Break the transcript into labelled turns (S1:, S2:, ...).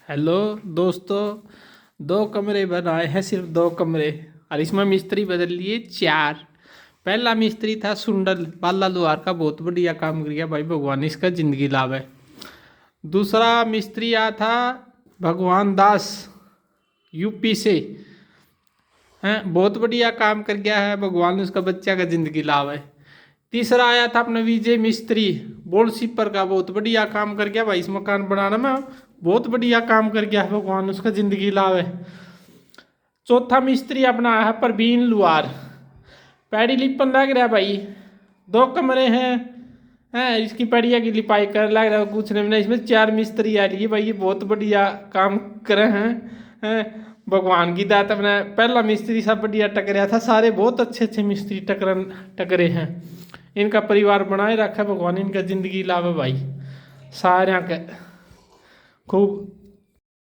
S1: Hello दोस्तों। 2 कमरे बनाए हैं, सिर्फ 2 कमरे। और इसमें मिस्त्री बदल लिए 4। पहला मिस्त्री था सुंडल बाला लोहार का, बहुत बढ़िया काम कर गया भाई, भगवान इसका जिंदगी लावे। दूसरा मिस्त्री आया था भगवान दास, यूपी से। हैं, बहुत बढ़िया काम कर गया है, भगवान उसका बच्चा का जिंदगी लावे। तीसरा आया था अपना विजय मिस्त्री, बोल सिपर का, बहुत बढ़िया काम कर गया भाई, इस मकान बनाने में बहुत बढ़िया काम कर गया है, भगवान उसका जिंदगी लावे। चौथा मिस्त्री अपना है प्रवीण लुहार, पैड़ी लिपन लग रहा है भाई, 2 कमरे हैं इसकी पैड़िया की लिपाई कर लग रहा है कुछ नहीं। इसमें 4 मिस्त्री आ रही है भाई, ये बहुत बढ़िया काम करे हैं। भगवान की दात अपना पहला मिस्त्री सब बढ़िया टकराया था, सारे बहुत अच्छे अच्छे मिस्त्री टकरे हैं। इनका परिवार बनाए रखा भगवान, इनका जिंदगी लावे भाई, सारे के खूब